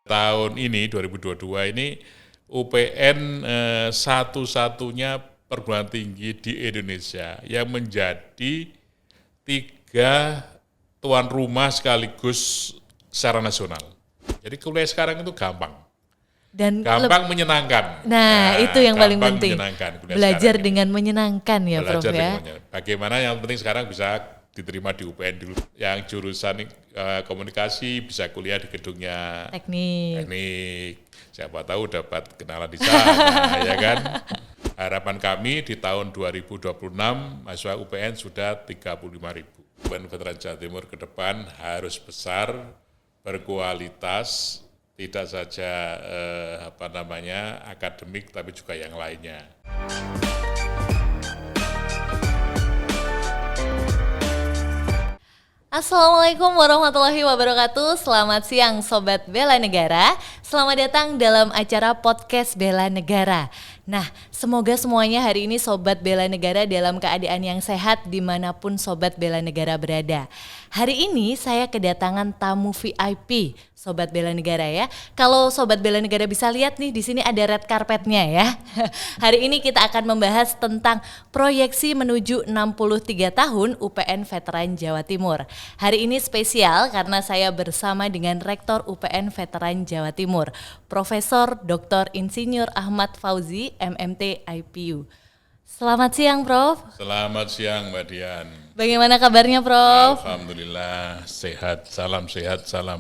tahun ini 2022 ini UPN satu-satunya perguruan tinggi di Indonesia yang menjadi 3 tuan rumah sekaligus secara nasional. Jadi kuliah sekarang itu gampang. Dan menyenangkan. Nah, itu yang paling penting. Belajar dengan menyenangkan ya, Prof ya. Bagaimana yang penting sekarang bisa diterima di UPN dulu. Yang jurusan komunikasi bisa kuliah di gedungnya teknik. Siapa tahu dapat kenalan di sana, ya kan? Harapan kami di tahun 2026 mahasiswa UPN sudah 35.000. UPN Veteran Jawa Timur ke depan harus besar, berkualitas, tidak saja akademik tapi juga yang lainnya. Assalamualaikum warahmatullahi wabarakatuh. Selamat siang Sobat Bela Negara. Selamat datang dalam acara podcast Bela Negara. Nah, semoga semuanya hari ini Sobat Bela Negara dalam keadaan yang sehat dimanapun Sobat Bela Negara berada. Hari ini saya kedatangan tamu VIP Sobat Bela Negara ya. Kalau Sobat Bela Negara bisa lihat nih, di sini ada red carpetnya ya. Hari ini kita akan membahas tentang proyeksi menuju 63 tahun UPN Veteran Jawa Timur. Hari ini spesial karena saya bersama dengan Rektor UPN Veteran Jawa Timur, Profesor Dr. Insinyur Ahmad Fauzi, MMT IPU. Selamat siang, Prof. Selamat siang, Mbak Dian. Bagaimana kabarnya, Prof? Alhamdulillah, sehat, salam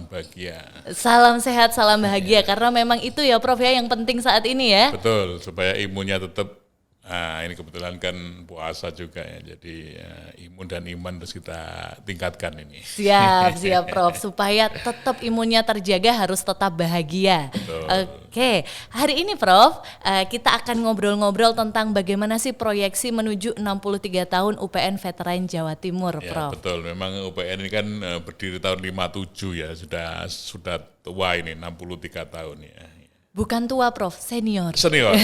bahagia. Salam sehat, salam bahagia, karena memang itu ya, Prof ya, yang penting saat ini ya. Betul, supaya imunnya tetap, ini kebetulan kan puasa juga ya, jadi imun dan iman harus kita tingkatkan ini. Siap Prof, supaya tetap imunnya terjaga harus tetap bahagia. Betul. Oke, hari ini Prof, kita akan ngobrol-ngobrol tentang bagaimana sih proyeksi menuju 63 tahun UPN Veteran Jawa Timur, ya, Prof. Betul, memang UPN ini kan berdiri tahun 57 ya, sudah tua ini, 63 tahun ya. Bukan tua, Prof, senior. Senior.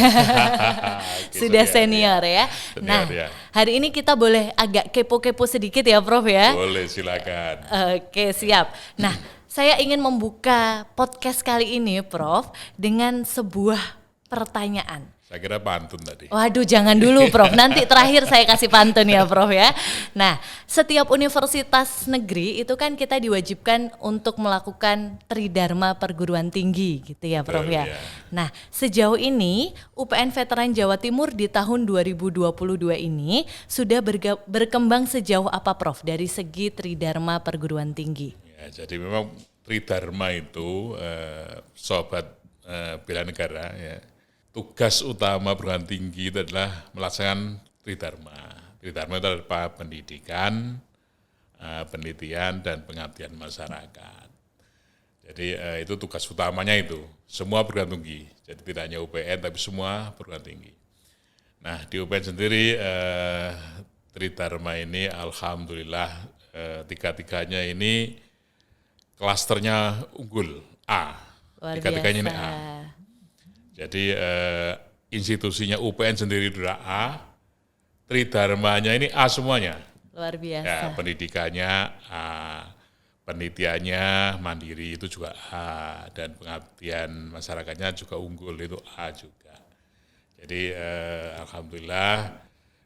Sudah senior ya. Senior, nah, ya. Hari ini kita boleh agak kepo-kepo sedikit ya, Prof ya. Boleh, silakan. Oke, siap. Nah, saya ingin membuka podcast kali ini, Prof, dengan sebuah pertanyaan. Saya kira pantun tadi. Waduh, jangan dulu, Prof. Nanti terakhir saya kasih pantun ya, Prof ya. Nah, setiap universitas negeri itu kan kita diwajibkan untuk melakukan tridharma perguruan tinggi gitu ya, Prof ya. Nah, sejauh ini UPN Veteran Jawa Timur di tahun 2022 ini sudah berkembang sejauh apa, Prof, dari segi tridharma perguruan tinggi? Ya, jadi memang tridharma itu Sobat Bela Negara ya. Tugas utama perguruan tinggi itu adalah melaksanakan tridharma. Tridharma itu adalah pendidikan, penelitian, dan pengabdian masyarakat. Jadi itu tugas utamanya itu, semua perguruan tinggi. Jadi tidak hanya UPN, tapi semua perguruan tinggi. Nah, di UPN sendiri, tridharma ini alhamdulillah tiga-tiganya ini klasternya unggul, A. Tiga-tiganya ini A. Jadi institusinya UPN sendiri sudah A, tridharmanya ini A semuanya. Luar biasa. Ya, pendidikannya A, penelitiannya mandiri itu juga A, dan pengabdian masyarakatnya juga unggul itu A juga. Jadi alhamdulillah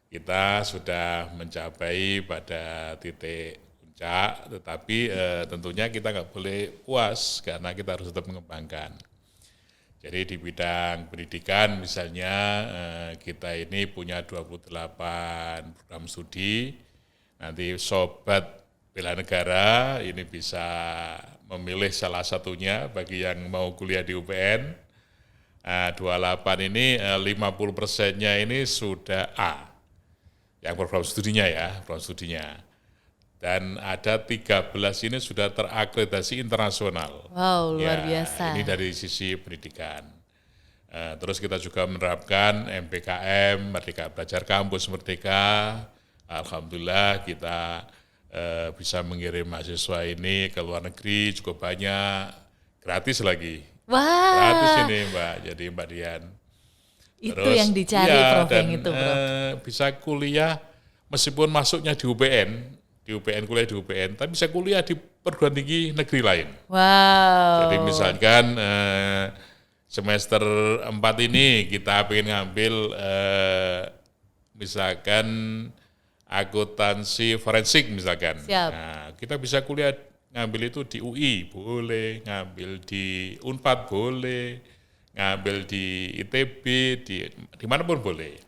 kita sudah mencapai pada titik puncak, tetapi tentunya kita nggak boleh puas karena kita harus tetap mengembangkan. Jadi di bidang pendidikan misalnya kita ini punya 28 program studi, nanti Sobat Bela Negara ini bisa memilih salah satunya bagi yang mau kuliah di UPN. 28 ini 50%-nya ini sudah A, yang program studinya ya, program studinya. Dan ada 13 ini sudah terakreditasi internasional. Wow, luar biasa. Ini dari sisi pendidikan. Terus kita juga menerapkan MBKM, Merdeka Belajar Kampus Merdeka. Alhamdulillah kita bisa mengirim mahasiswa ini ke luar negeri cukup banyak, gratis lagi. Wah. Gratis ini Mbak, jadi Mbak Dian. Itu Terus, yang dicari, ya, Prof, yang itu, Prof. Bisa kuliah meskipun masuknya di UPN, di UPN, kuliah di UPN, tapi bisa kuliah di perguruan tinggi negeri lain. Wow. Jadi misalkan semester 4 ini kita pengen ngambil misalkan akuntansi forensik misalkan. Siap. Nah, kita bisa kuliah ngambil itu di UI boleh, ngambil di Unpad boleh, ngambil di ITB, di manapun boleh.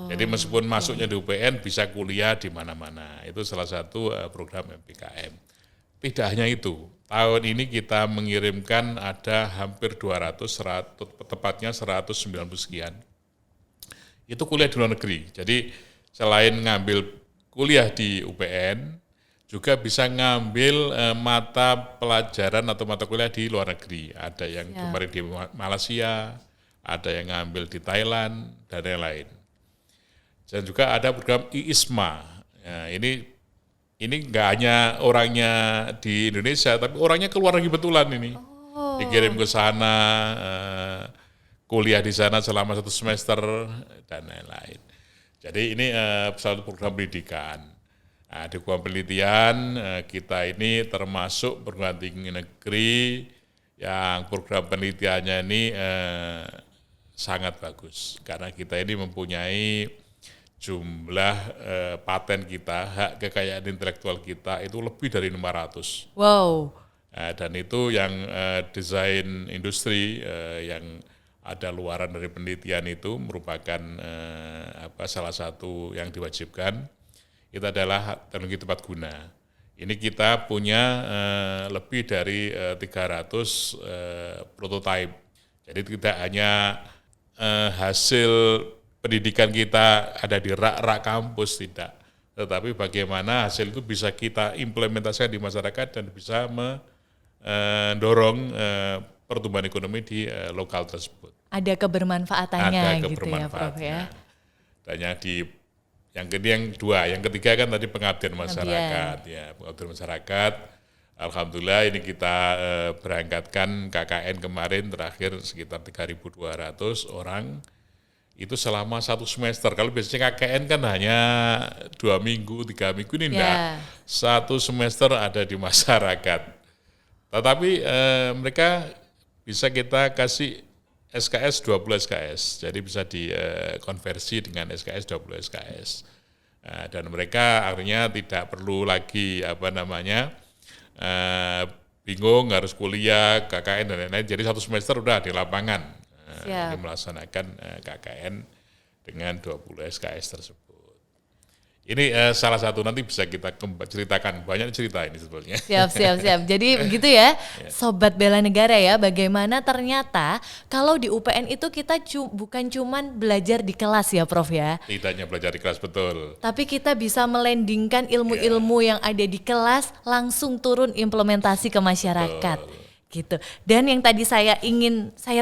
Jadi meskipun masuknya di UPN bisa kuliah di mana-mana. Itu salah satu program MPKM. Tidak hanya itu. Tahun ini kita mengirimkan ada hampir 200, tepatnya 190 sekian. Itu kuliah di luar negeri. Jadi selain ngambil kuliah di UPN, juga bisa ngambil mata pelajaran atau mata kuliah di luar negeri. Ada yang kemarin di Malaysia, ada yang ngambil di Thailand, dan lain-lain. Dan juga ada program IISMA. Nah, ini nggak hanya orangnya di Indonesia, tapi orangnya keluar lagi betulan ini. Dikirim ke sana, kuliah di sana selama 1 semester, dan lain-lain. Jadi ini satu program pendidikan. Nah, di program penelitian kita ini termasuk perguruan tinggi negeri yang program penelitiannya ini sangat bagus. Karena kita ini mempunyai jumlah paten kita, hak kekayaan intelektual kita itu lebih dari 500. Wow. Dan itu yang desain industri yang ada luaran dari penelitian itu merupakan salah satu yang diwajibkan. Itu adalah teknologi tepat guna. Ini kita punya lebih dari 300 prototipe. Jadi tidak hanya hasil pendidikan kita ada di rak-rak kampus, tidak. Tetapi bagaimana hasil itu bisa kita implementasikan di masyarakat dan bisa mendorong pertumbuhan ekonomi di lokal tersebut. Ada kebermanfaatannya ada gitu ya Prof ya. Dan yang kedua, yang ketiga kan tadi pengabdian masyarakat. Ya, pengabdian masyarakat. Alhamdulillah ini kita berangkatkan KKN kemarin terakhir sekitar 3.200 orang. Itu selama 1 semester. Kalau biasanya KKN kan hanya 2 minggu, 3 minggu, ini enggak. 1 semester ada di masyarakat. Tetapi mereka bisa kita kasih SKS 20 SKS. Jadi bisa dikonversi dengan SKS 20 SKS. Dan mereka akhirnya tidak perlu lagi bingung harus kuliah, KKN dan lain-lain. Jadi 1 semester udah di lapangan. Ini melaksanakan KKN dengan 20 SKS tersebut. Ini salah satu, nanti bisa kita ceritakan, banyak cerita ini sebetulnya. Siap. Jadi begitu ya, Sobat Bela Negara ya, bagaimana ternyata kalau di UPN itu kita bukan cuman belajar di kelas ya Prof ya. Tidak hanya belajar di kelas, betul. Tapi kita bisa melandingkan ilmu-ilmu yang ada di kelas, langsung turun implementasi ke masyarakat. Betul. Gitu. Dan yang tadi saya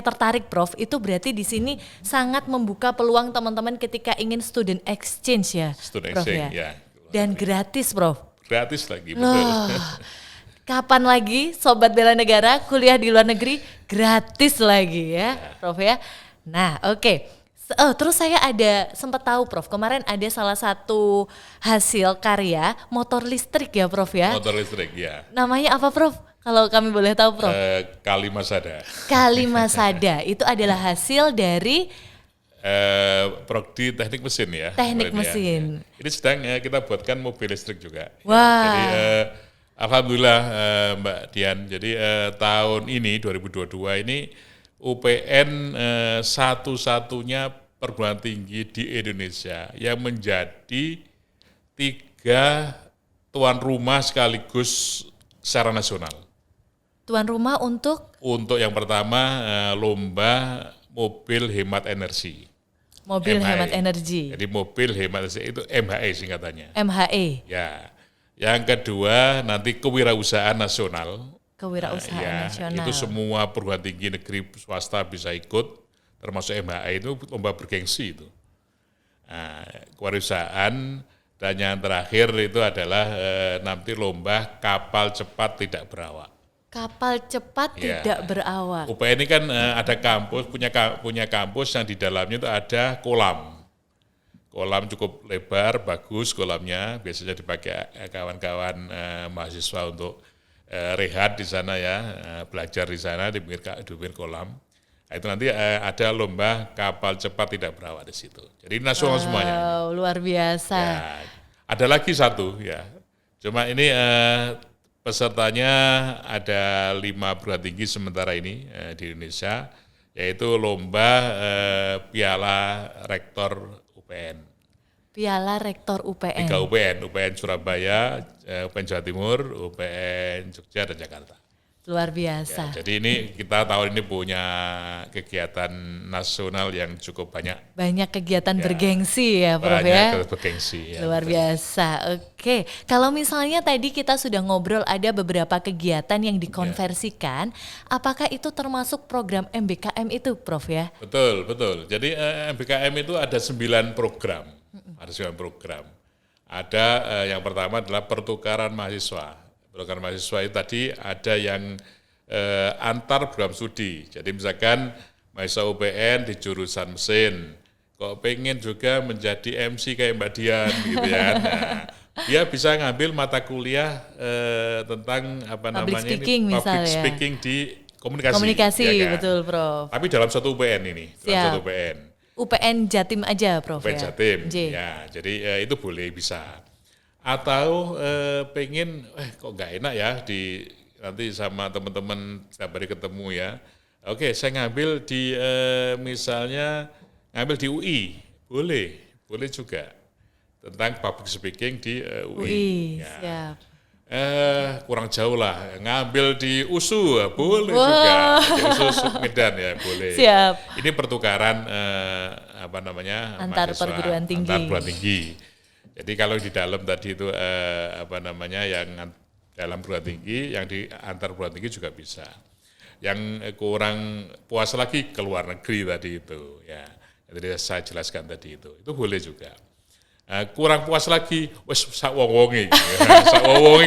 tertarik Prof, itu berarti di sini sangat membuka peluang teman-teman ketika ingin student exchange ya. Student Prof, exchange ya. Dan gratis Prof. Gratis lagi, betul. Kapan lagi Sobat Bela Negara kuliah di luar negeri gratis lagi ya Prof ya. Nah oke. Terus saya sempat tahu Prof, kemarin ada salah satu hasil karya motor listrik ya Prof ya. Motor listrik ya. Namanya apa Prof? Kalau kami boleh tahu Prof. Kalimasada. Kalimasada itu adalah hasil dari Prodi Teknik Mesin ya. Teknik mesin. Ya. Ini sedang kita buatkan mobil listrik juga. Wah. Jadi alhamdulillah Mbak Dian. Jadi tahun ini 2022 ini UPN satu-satunya perguruan tinggi di Indonesia yang menjadi 3 tuan rumah sekaligus secara nasional. Tuan rumah untuk yang pertama lomba mobil hemat energi. Mobil hemat energi. Jadi mobil hemat energi itu MHE singkatannya. MHE. Ya. Yang kedua nanti kewirausahaan nasional. Kewirausahaan nasional. Itu semua perguruan tinggi negeri swasta bisa ikut, termasuk MHE itu lomba bergengsi itu. Nah, kewirausahaan. Dan yang terakhir itu adalah nanti lomba kapal cepat tidak berawak. Kapal cepat tidak berawak. UPN ini kan ada kampus, punya kampus yang di dalamnya itu ada kolam kolam cukup lebar, bagus kolamnya, biasanya dipakai kawan-kawan mahasiswa untuk rehat di sana ya, belajar di sana di pinggir kolam. Nah, itu nanti ada lomba kapal cepat tidak berawak di situ. Jadi nasional semuanya. Wow, luar biasa. Ya, ada lagi satu ya. Cuma ini pesertanya ada 5 perguruan tinggi sementara ini di Indonesia, yaitu lomba Piala Rektor UPN. Piala Rektor UPN. 3 UPN Surabaya, UPN Jawa Timur, UPN Jogja dan Jakarta. Luar biasa. Ya, jadi ini kita tahun ini punya kegiatan nasional yang cukup banyak. Banyak kegiatan bergengsi ya Prof ya. Banyak bergengsi. Ya, luar biasa. Oke, kalau misalnya tadi kita sudah ngobrol ada beberapa kegiatan yang dikonversikan, apakah itu termasuk program MBKM itu Prof ya? Betul. Jadi MBKM itu ada 9 program. Ada 9 program. Ada yang pertama adalah pertukaran mahasiswa. Pertukaran mahasiswa itu tadi ada yang antar program studi. Jadi misalkan mahasiswa UPN di jurusan mesin, kok pengen juga menjadi MC kayak Mbak Dian gitu ya. Nah, dia bisa ngambil mata kuliah tentang Public speaking di komunikasi. Komunikasi, ya kan? Betul Prof. Tapi dalam satu UPN ini, dalam satu UPN. UPN Jatim aja Prof UPN ya? Jatim, ya. Jadi itu boleh bisa. Atau pengen, kok nggak enak ya nanti sama teman-teman setiap hari ketemu ya. Oke, saya ngambil di misalnya ngambil di UI, boleh juga tentang public speaking di UI. Ya. Siap. Kurang jauh lah, ngambil di USU boleh juga, di USU Medan ya boleh. Siap. Ini pertukaran antar perguruan tinggi. Jadi kalau di dalam tadi itu yang dalam perguruan tinggi, yang di antar perguruan tinggi juga bisa. Yang kurang puas lagi ke luar negeri tadi itu ya. Jadi saya jelaskan tadi itu boleh juga. Kurang puas lagi, wes sak wong-wonge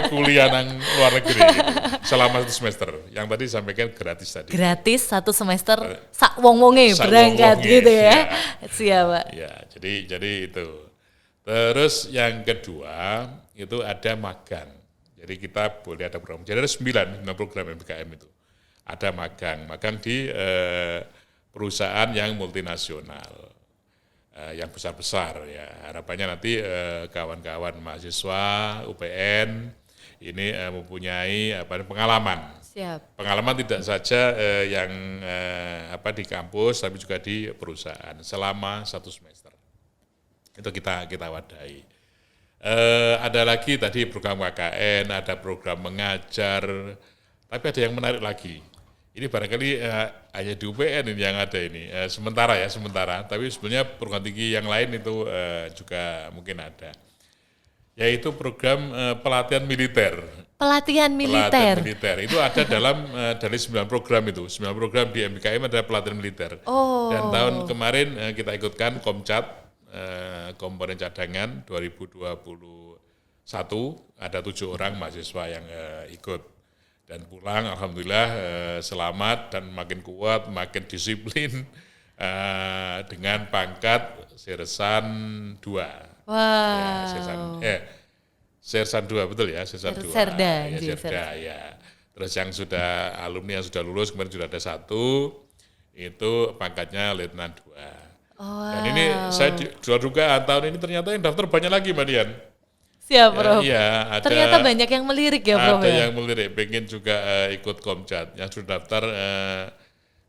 kuliah nang luar negeri gitu, selama 1 semester. Yang tadi disampaikan gratis tadi. Gratis 1 semester sak wong-wonge berangkat gitu ya. Siap, Pak. Ya, jadi itu. Terus yang kedua itu ada magang. Jadi kita boleh ada program. Jadi ada 9 program MBKM itu. Ada magang di perusahaan yang multinasional, yang besar-besar ya. Harapannya nanti kawan-kawan mahasiswa UPN ini mempunyai pengalaman. Siap. Pengalaman tidak saja yang di kampus, tapi juga di perusahaan selama 1 semester. Itu kita wadahi. Ada lagi tadi program KKN, ada program mengajar, tapi ada yang menarik lagi. Ini barangkali hanya di UPN ini yang ada ini, sementara, tapi sebenarnya perguruan tinggi yang lain itu juga mungkin ada. Yaitu program pelatihan militer. Pelatihan militer itu ada dari 9 program itu. 9 program di MBKM ada pelatihan militer. Oh. Dan tahun kemarin kita ikutkan Komcat, komponen cadangan 2021, ada 7 orang mahasiswa yang ikut dan pulang alhamdulillah selamat dan makin kuat, makin disiplin dengan pangkat Sersan 2. Wow. Sersan 2 betul ya, Sersan 2. Serda ya. Terus yang sudah alumni yang sudah lulus kemarin sudah ada 1, itu pangkatnya Letnan 2. Wow. Dan ini saya jual juga tahun ini ternyata yang daftar banyak lagi Mbak Dian. Siap Prof. Iya, ternyata banyak yang melirik ya Prof. Ada yang melirik, pengen juga ikut Komcat. Yang sudah daftar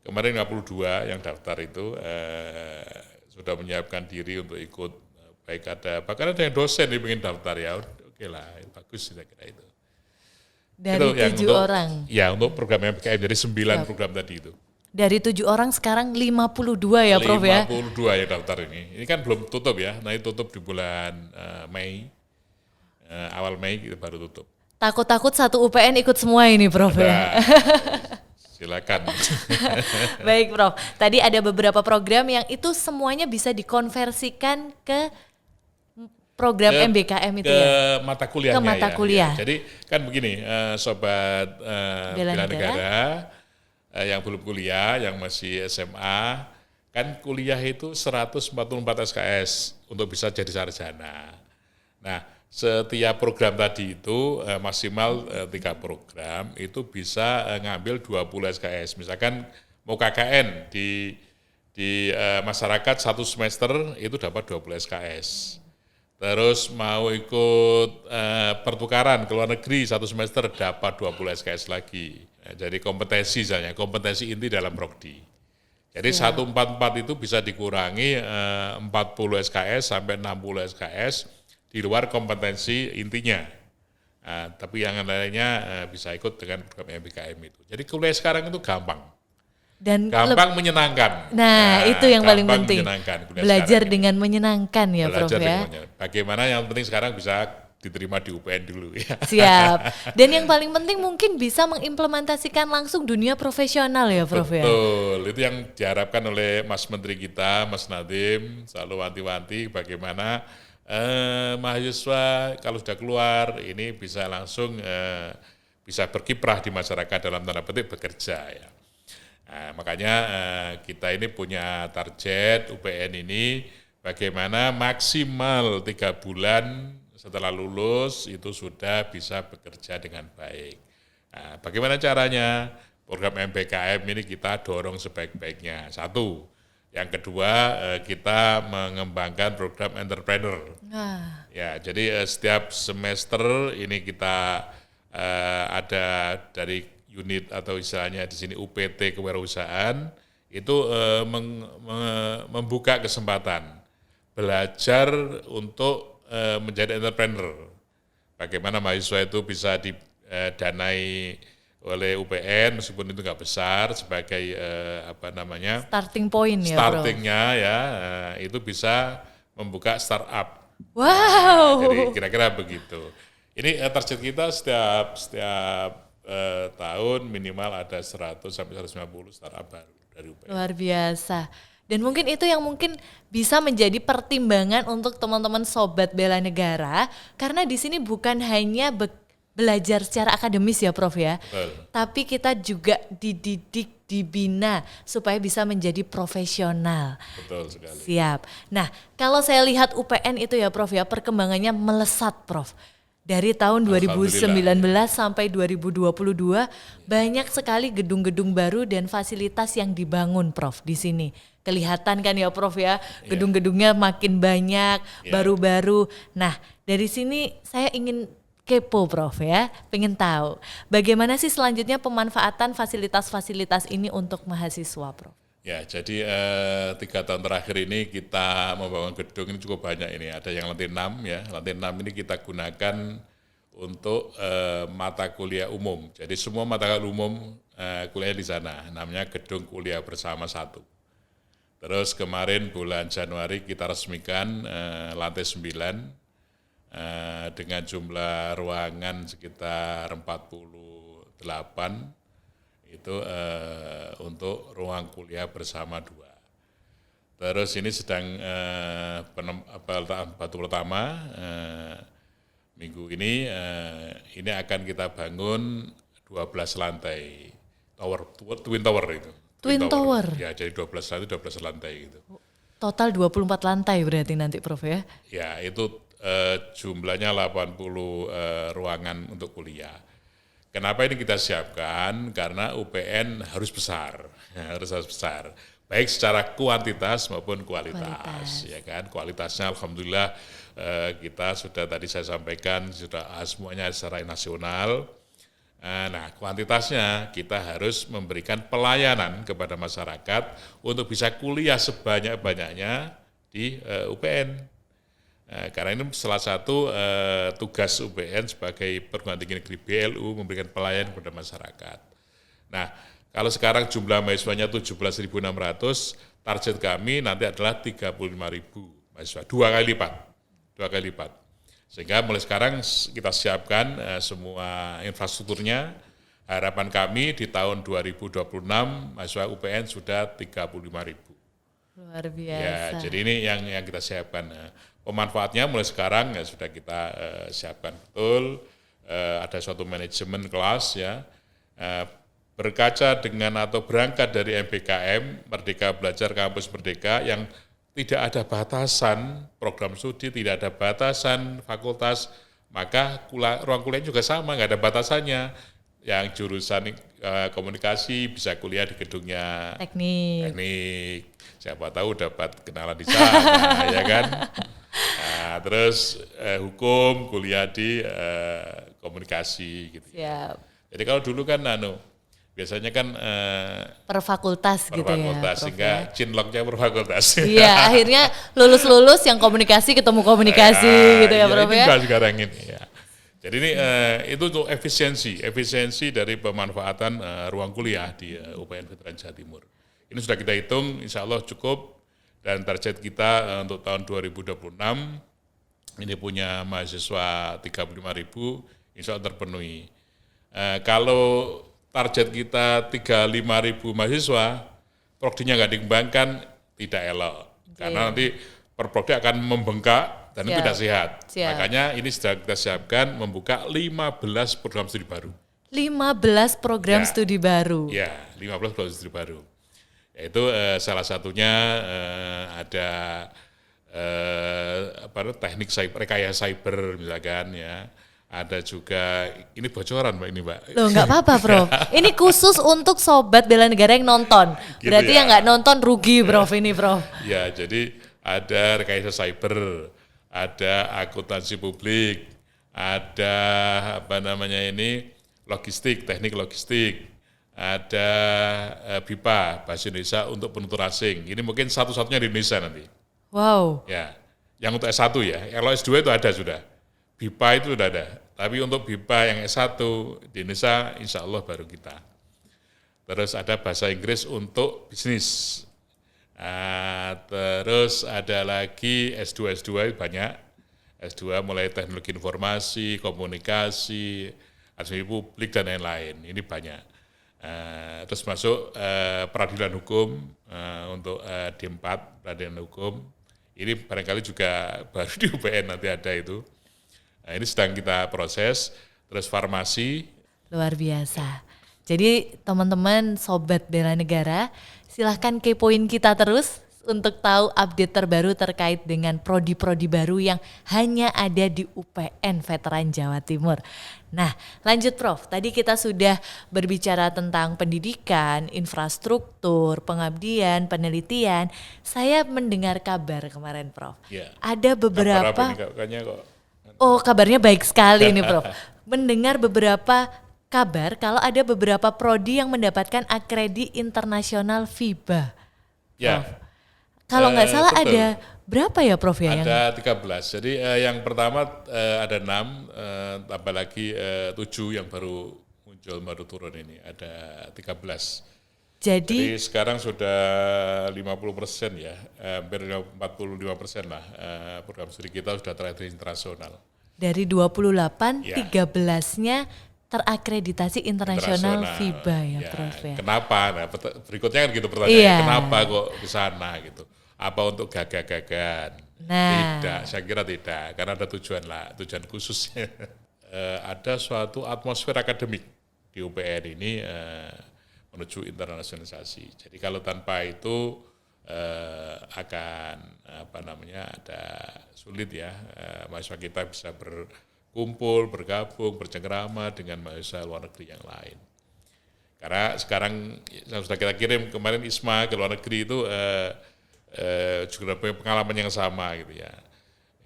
kemarin 52 yang daftar itu sudah menyiapkan diri untuk ikut. Baik bahkan ada yang dosen yang pengen daftar ya. Oke lah, bagus saya kira itu. Dari itu 7 orang. Ya, untuk program MBKM dari 9 program tadi itu. Dari 7 orang sekarang 52 ya Prof ya? 52 yang daftar ini. Ini kan belum tutup ya, nanti tutup di bulan Mei. Awal Mei kita baru tutup. Takut-takut satu UPN ikut semua ini Prof ya? Silakan. Baik Prof, tadi ada beberapa program yang itu semuanya bisa dikonversikan ke program MBKM itu ya? Mata kuliahnya ke mata kuliah. Ya. Jadi kan begini, Sobat Bela Negara, yang belum kuliah, yang masih SMA, kan kuliah itu 144 SKS untuk bisa jadi sarjana. Nah, setiap program tadi itu maksimal 3 program itu bisa ngambil 20 SKS. Misalkan mau KKN di masyarakat 1 semester itu dapat 20 SKS. Terus mau ikut pertukaran ke luar negeri 1 semester dapat 20 SKS lagi. Jadi kompetensi misalnya, kompetensi inti dalam prodi. Jadi 144 itu bisa dikurangi 40 SKS sampai 60 SKS di luar kompetensi intinya. Tapi yang lainnya bisa ikut dengan program MBKM itu. Jadi kuliah sekarang itu gampang. Dan menyenangkan. Nah, itu yang paling penting. Belajar dengan menyenangkan ya, Prof ya. Bagaimana yang penting sekarang bisa diterima di UPN dulu ya. Siap. Dan yang paling penting mungkin bisa mengimplementasikan langsung dunia profesional ya, Prof ya. Betul. Itu yang diharapkan oleh Mas Menteri kita, Mas Nadiem, selalu wanti-wanti bagaimana mahasiswa kalau sudah keluar ini bisa langsung bisa berkiprah di masyarakat dalam tanda petik bekerja ya. Nah, makanya kita ini punya target UPN ini bagaimana maksimal 3 bulan setelah lulus itu sudah bisa bekerja dengan baik. Nah, bagaimana caranya? Program MBKM ini kita dorong sebaik-baiknya. 1. Yang kedua, kita mengembangkan program entrepreneur. Ya, jadi setiap semester ini kita ada dari unit atau istilahnya di sini UPT kewirausahaan itu membuka kesempatan belajar untuk menjadi entrepreneur. Bagaimana mahasiswa itu bisa didanai oleh UPN meskipun itu nggak besar sebagai starting point ya, startingnya ya itu bisa membuka startup. Wow. Jadi kira-kira begitu. Ini target kita setiap tahun minimal ada 100 sampai 150 startup baru dari UPN. Luar biasa. Dan mungkin itu yang mungkin bisa menjadi pertimbangan untuk teman-teman Sobat Bela Negara, karena di sini bukan hanya belajar secara akademis ya, Prof ya. Betul. Tapi kita juga dididik, dibina supaya bisa menjadi profesional. Betul sekali. Siap. Nah, kalau saya lihat UPN itu ya, Prof ya, perkembangannya melesat, Prof. Dari tahun 2019 sampai 2022 banyak sekali gedung-gedung baru dan fasilitas yang dibangun, Prof, di sini. Kelihatan kan ya, Prof ya, gedung-gedungnya makin banyak, baru-baru. Nah, dari sini saya ingin kepo, Prof ya, pengen tahu bagaimana sih selanjutnya pemanfaatan fasilitas-fasilitas ini untuk mahasiswa, Prof? Ya, jadi 3 tahun terakhir ini kita membangun gedung ini cukup banyak ini. Ada yang lantai 6 ya, lantai 6 ini kita gunakan untuk mata kuliah umum. Jadi semua mata kuliah umum kuliah di sana, namanya Gedung Kuliah Bersama 1. Terus kemarin bulan Januari kita resmikan lantai 9 dengan jumlah ruangan sekitar 48 itu untuk ruang kuliah bersama 2. Terus ini sedang batu pertama minggu ini akan kita bangun 12 lantai tower, twin tower itu. Twin tower. Ya, jadi 12 lantai gitu. Total 24 lantai berarti nanti, Prof ya? Ya, itu jumlahnya 80 ruangan untuk kuliah. Kenapa ini kita siapkan? Karena UPN harus besar, harus besar. Baik secara kuantitas maupun kualitas. Ya kan? Kualitasnya alhamdulillah kita sudah tadi saya sampaikan sudah semuanya secara nasional. Nah, kuantitasnya kita harus memberikan pelayanan kepada masyarakat untuk bisa kuliah sebanyak-banyaknya di UPN. Karena ini salah satu tugas UPN sebagai perguruan tinggi negeri BLU memberikan pelayanan kepada masyarakat. Nah, kalau sekarang jumlah mahasiswanya 17.600, target kami nanti adalah 35.000 mahasiswa, 2 kali lipat. Sehingga mulai sekarang kita siapkan semua infrastrukturnya. Harapan kami di tahun 2026 mahasiswa UPN sudah 35.000. Luar biasa. Ya, jadi ini yang kita siapkan. Pemanfaatnya mulai sekarang ya sudah kita siapkan betul. Ada suatu manajemen kelas ya. berkaca dengan atau berangkat dari MBKM, Merdeka Belajar Kampus Merdeka, yang tidak ada batasan program studi, tidak ada batasan fakultas, maka ruang kuliah juga sama, nggak ada batasannya. Yang jurusan komunikasi bisa kuliah di gedungnya teknik, siapa tahu dapat kenalan di sana, ya kan. Nah, terus hukum kuliah di komunikasi gitu. Siap. Jadi kalau dulu kan biasanya kan Per fakultas gitu ya, Prof, sehingga cinloknya per fakultas. Iya, akhirnya lulus yang komunikasi ketemu komunikasi gitu ya, Prof ya. Ini sekarang ini ya. Jadi ini itu untuk efisiensi dari pemanfaatan ruang kuliah di UPN Veteran Jawa Timur. Ini sudah kita hitung, insya Allah cukup, dan target kita untuk tahun 2026 ini punya mahasiswa 35.000, insya Allah terpenuhi. Kalau target kita 35.000 mahasiswa, prodinya nggak dikembangkan, tidak elok. Karena nanti per prodi akan membengkak, dan itu tidak sehat. Makanya ini sudah kita siapkan membuka 15 program studi baru. 15 program studi baru? Ya, 15 program studi baru. Yaitu salah satunya ada teknik rekayasa cyber misalkan ya. Ada juga, ini bocoran Mbak ini Mbak. Loh nggak apa-apa Prof, ini khusus untuk Sobat Bela Negara yang nonton. Gitu berarti yang nggak nonton rugi Prof ini Prof. Ya, jadi ada rekayasa cyber, ada akuntansi publik, ada logistik, teknik logistik, ada BIPA, Bahasa Indonesia untuk penutur asing. Ini mungkin satu-satunya di Indonesia nanti. Wow. Ya, yang untuk S1 ya, kalau S2 itu ada sudah. BIPA itu sudah ada, tapi untuk BIPA yang S1 di Indonesia insya Allah baru kita. Terus ada bahasa Inggris untuk bisnis. Terus ada lagi S2 banyak. S2 mulai teknologi informasi, komunikasi, administrasi publik dan lain-lain. Ini banyak. Terus masuk peradilan hukum untuk D4 peradilan hukum. Ini barangkali juga baru di UPN nanti ada itu. Nah, ini sedang kita proses. Terus farmasi. Luar biasa. Jadi teman-teman Sobat Bela Negara, silahkan kepoin kita terus untuk tahu update terbaru terkait dengan prodi-prodi baru yang hanya ada di UPN Veteran Jawa Timur. Nah, lanjut Prof. Tadi kita sudah berbicara tentang pendidikan, infrastruktur, pengabdian, penelitian. Saya mendengar kabar kemarin Prof. Ya. Ada beberapa... Kabar apa nih, kok? Oh, kabarnya baik sekali nih Prof. Mendengar beberapa kabar kalau ada beberapa prodi yang mendapatkan akreditasi internasional FIBA. Ya. Prof. Kalau nggak salah betul. ada berapa ya Prof ya? Ada 13. Jadi yang pertama ada 6, tambah lagi 7 yang baru muncul, baru turun ini. Ada 13. Jadi sekarang sudah 50% ya, hampir 45% lah program studi kita sudah terakreditasi internasional. Dari 28, ya. 13-nya terakreditasi internasional FIBA ya Prof ya. Kenapa? Nah, berikutnya kan gitu pertanyaannya, kenapa kok ke sana gitu? Apa untuk gagah-gagahan? Nah. Tidak, saya kira tidak, karena ada tujuan khususnya. Ada suatu atmosfer akademik di UPN ini menuju internasionalisasi. Jadi kalau tanpa itu akan ada sulit ya, mahasiswa kita bisa berkumpul, bergabung, bercengkerama dengan mahasiswa luar negeri yang lain. Karena sekarang yang sudah kita kirim kemarin ISMA ke luar negeri itu juga punya pengalaman yang sama gitu ya.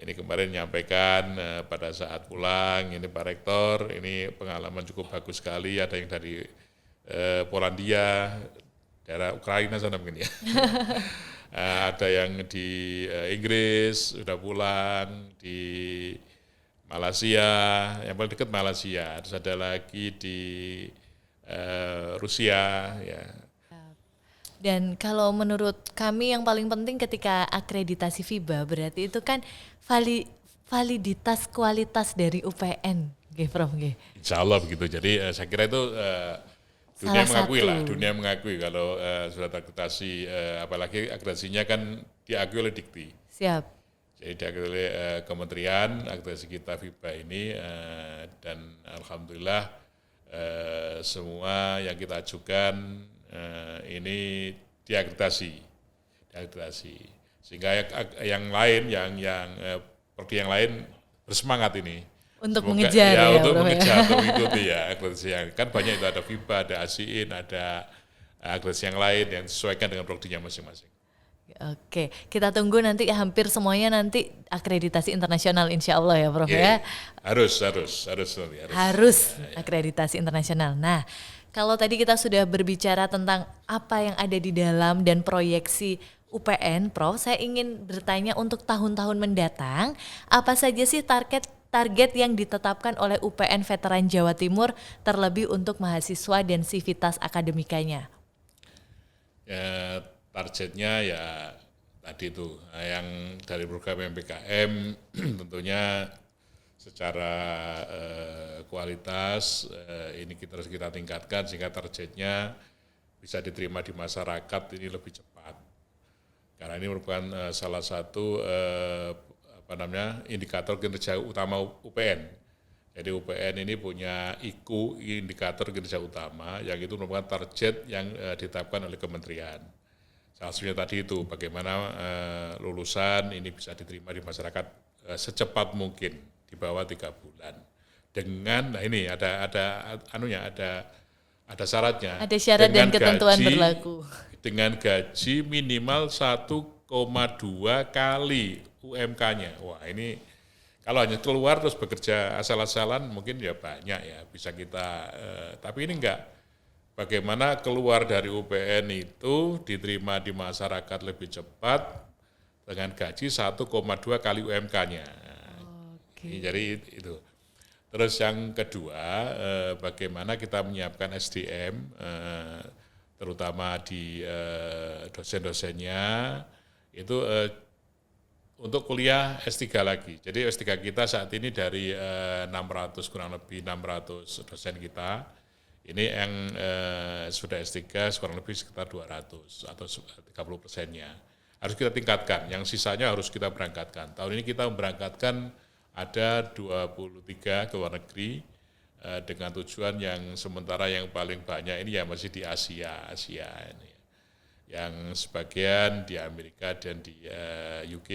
Ini kemarin menyampaikan pada saat pulang, ini Pak Rektor, ini pengalaman cukup bagus sekali, ada yang dari Polandia, daerah Ukraina sana mungkin ya. Ada yang di Inggris sudah pulang, di Malaysia, yang paling dekat Malaysia, terus ada lagi di Rusia ya. Dan kalau menurut kami yang paling penting ketika akreditasi FIBA berarti itu kan validitas kualitas dari UPN, nggih Prof nggih. Insya Allah begitu. Jadi saya kira itu dunia mengakui kalau surat akreditasi, apalagi akreditasinya kan diakui oleh Dikti. Siap. Jadi diakui oleh kementerian, akreditasi kita FIBA ini, dan alhamdulillah semua yang kita ajukan ini diakreditasi, sehingga yang lain pergi yang lain bersemangat ini untuk mengejar ya, untuk mengejar atau mengikuti ya akreditasi yang kan banyak itu, ada FIBA, ada ASIIN, ada akreditasi yang lain yang disesuaikan dengan prodinya masing-masing. Oke, kita tunggu nanti hampir semuanya nanti akreditasi internasional insya Allah ya Prof ya. Harus akreditasi internasional. Nah, kalau tadi kita sudah berbicara tentang apa yang ada di dalam dan proyeksi UPN, Prof, saya ingin bertanya untuk tahun-tahun mendatang, apa saja sih target yang ditetapkan oleh UPN Veteran Jawa Timur terlebih untuk mahasiswa dan sivitas akademikanya? Ya, targetnya ya tadi itu yang dari program MPKM tentunya secara kualitas ini kita tingkatkan sehingga targetnya bisa diterima di masyarakat ini lebih cepat. Karena ini merupakan salah satu indikator kinerja utama UPN. Jadi UPN ini punya IKU, indikator kinerja utama, yang itu merupakan target yang ditetapkan oleh kementerian. Salah satunya tadi itu bagaimana lulusan ini bisa diterima di masyarakat secepat mungkin di bawah 3 bulan. Dengan ini ada syaratnya. Ada syarat dan ketentuan berlaku. Dengan gaji minimal 1,2 kali UMK-nya. Wah, ini kalau hanya keluar terus bekerja asal-asalan mungkin ya banyak ya bisa kita, tapi ini enggak. Bagaimana keluar dari UPN itu diterima di masyarakat lebih cepat dengan gaji 1,2 kali UMK-nya. Okay. Jadi itu. Terus yang kedua, bagaimana kita menyiapkan SDM, terutama di dosen-dosennya, itu untuk kuliah S3 lagi. Jadi S3 kita saat ini dari 600, kurang lebih 600 dosen kita, ini yang sudah S3 kurang lebih sekitar 200 atau 30%-nya. Harus kita tingkatkan, yang sisanya harus kita berangkatkan. Tahun ini kita memberangkatkan ada 23 ke luar negeri, dengan tujuan yang sementara yang paling banyak ini ya masih di Asia ini. Yang sebagian di Amerika dan di UK.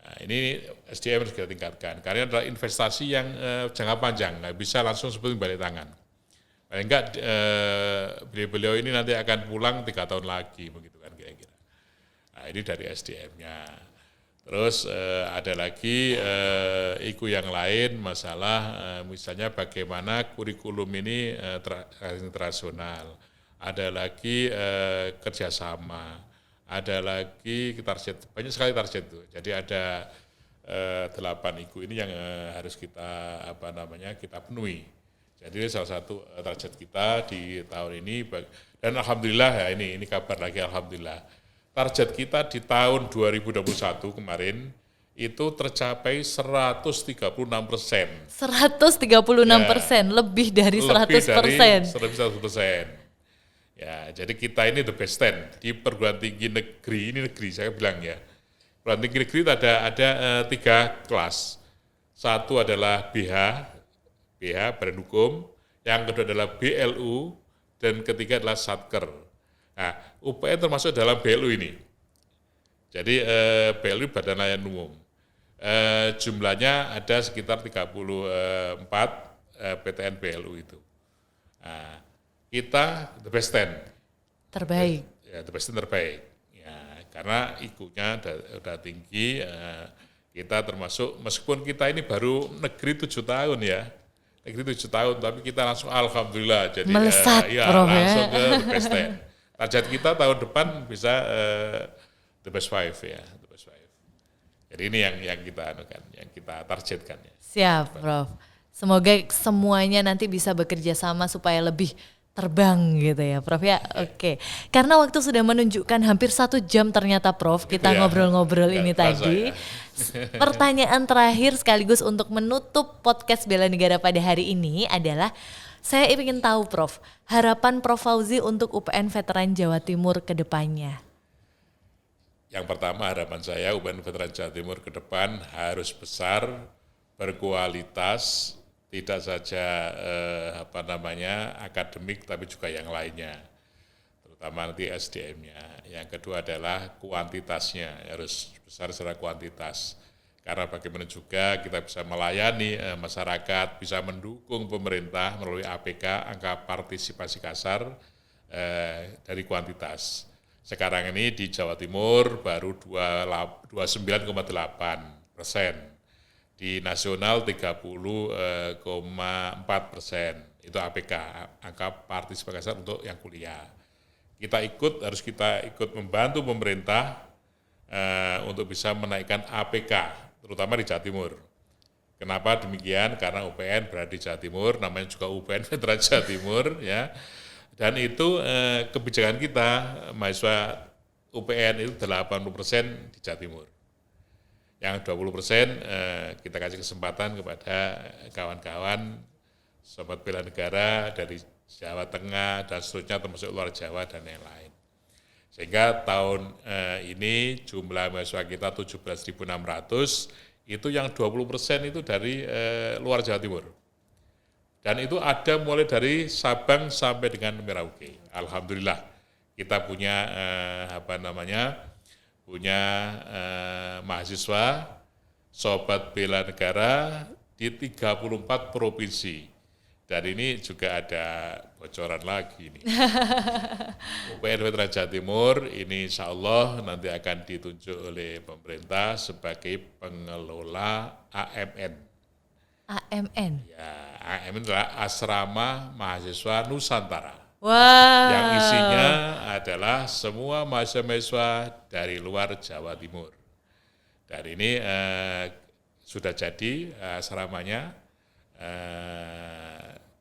Nah, ini SDM harus kita tingkatkan, karena adalah investasi yang jangka panjang, nggak bisa langsung seperti balik tangan. Paling enggak beliau ini nanti akan pulang 3 tahun lagi, begitu kan kira-kira. Nah, ini dari SDM-nya. Terus ada lagi IKU yang lain, masalah misalnya bagaimana kurikulum ini internasional. Ada lagi kerjasama, ada lagi target, banyak sekali target itu. Jadi ada 8 IKU ini yang harus kita kita penuhi. Jadi salah satu target kita di tahun ini, dan alhamdulillah ya ini kabar lagi alhamdulillah. Target kita di tahun 2021 kemarin itu tercapai 136%. 136%, ya, lebih dari 100%. Lebih dari 100%. Ya, jadi kita ini the best 10 di perguruan tinggi negeri, ini negeri saya bilang ya. Perguruan tinggi negeri itu ada 3 kelas. Satu adalah BH Badan Hukum, yang kedua adalah BLU, dan ketiga adalah Satker. Nah, UPN termasuk dalam BLU ini. Jadi BLU Badan Layanan Umum. Jumlahnya ada sekitar 34 PTN BLU itu. Nah, kita the best 10. Terbaik. Ya, the best 10 terbaik. Ya, karena IKU-nya udah tinggi, kita termasuk, meskipun kita ini baru negeri 7 tahun ya. Negeri 7 tahun, tapi kita langsung alhamdulillah. Jadi melesat, langsung ke the best 10. Target kita tahun depan bisa the best 5 ya, the best 5. Jadi ini yang kita targetkan ya. Siap, Prof. Semoga semuanya nanti bisa bekerja sama supaya lebih terbang gitu ya, Prof ya. Oke. Karena waktu sudah menunjukkan hampir 1 jam ternyata, Prof. Kita ngobrol-ngobrol ini tadi. Ya. Pertanyaan terakhir sekaligus untuk menutup podcast Bela Negara pada hari ini adalah, saya ingin tahu, Prof, harapan Prof Fauzi untuk UPN Veteran Jawa Timur ke depannya. Yang pertama, harapan saya UPN Veteran Jawa Timur ke depan harus besar, berkualitas, tidak saja akademik tapi juga yang lainnya, terutama nanti SDM-nya. Yang kedua adalah kuantitasnya, harus besar secara kuantitas. Karena bagaimana juga kita bisa melayani masyarakat, bisa mendukung pemerintah melalui APK, angka partisipasi kasar, dari kuantitas. Sekarang ini di Jawa Timur baru 29,8%, di nasional 30,4%. Itu APK, angka partisipasi kasar untuk yang kuliah. Harus kita ikut membantu pemerintah untuk bisa menaikkan APK, terutama di Jawa Timur. Kenapa demikian? Karena UPN berada di Jawa Timur, namanya juga UPN Veteran Jawa Timur, ya. Dan itu kebijakan kita, mahasiswa UPN itu 80% di Jawa Timur. Yang 20% kita kasih kesempatan kepada kawan-kawan, sobat bela negara dari Jawa Tengah dan seterusnya, termasuk luar Jawa dan yang lain. Sehingga tahun ini jumlah mahasiswa kita 17.600, itu yang 20% itu dari luar Jawa Timur. Dan itu ada mulai dari Sabang sampai dengan Merauke. Alhamdulillah kita punya mahasiswa sobat bela negara di 34 provinsi. Dan ini juga ada bocoran lagi nih. UPN Veteran Jawa Timur ini insya Allah nanti akan ditunjuk oleh pemerintah sebagai pengelola AMN. AMN? Ya, AMN adalah Asrama Mahasiswa Nusantara. Wah. Yang isinya adalah semua mahasiswa-mahasiswa dari luar Jawa Timur. Dan ini sudah jadi asramanya.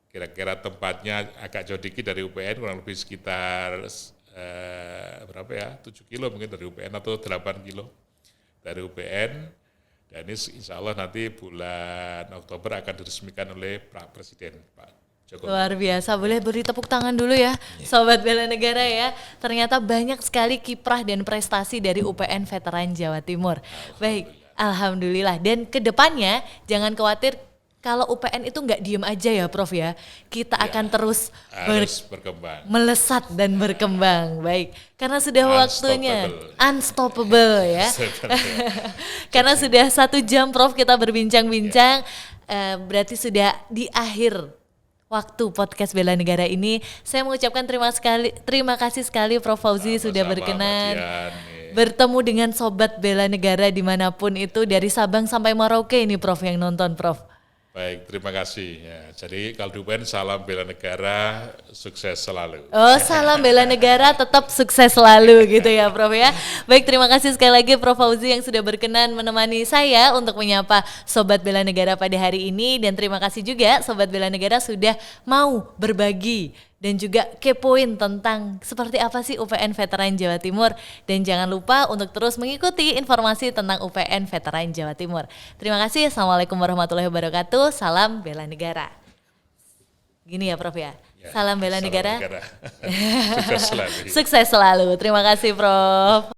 Kira-kira tempatnya agak jauh dikit dari UPN, kurang lebih sekitar 7 kilo mungkin dari UPN atau 8 kilo dari UPN. Dan ini insya Allah nanti bulan Oktober akan diresmikan oleh Pak Presiden, Pak Jokowi. Luar biasa, boleh beri tepuk tangan dulu ya, sobat bela negara ya. Ternyata banyak sekali kiprah dan prestasi dari UPN Veteran Jawa Timur. Baik, alhamdulillah. Dan kedepannya jangan khawatir, kalau UPN itu nggak diem aja ya Prof ya, kita akan terus berkembang, melesat dan berkembang. Baik, karena sudah waktunya unstoppable ya. Karena sudah 1 jam Prof kita berbincang-bincang, berarti sudah di akhir waktu podcast Bela Negara ini. Saya mengucapkan terima kasih sekali Prof Fauzi sudah berkenan bertemu dengan sobat Bela Negara dimanapun itu, dari Sabang sampai Merauke ini Prof yang nonton Prof. Baik, terima kasih. Ya, jadi kalau di UPN salam bela negara, sukses selalu. Oh, salam bela negara, tetap sukses selalu gitu ya Prof ya. Baik, terima kasih sekali lagi Prof Fauzi yang sudah berkenan menemani saya untuk menyapa Sobat Bela Negara pada hari ini. Dan terima kasih juga Sobat Bela Negara sudah mau berbagi dan juga kepoin tentang seperti apa sih UPN Veteran Jawa Timur. Dan jangan lupa untuk terus mengikuti informasi tentang UPN Veteran Jawa Timur. Terima kasih. Assalamualaikum warahmatullahi wabarakatuh. Salam bela negara. Gini ya Prof ya. Salam bela negara. Sukses selalu. Sukses selalu. Terima kasih Prof.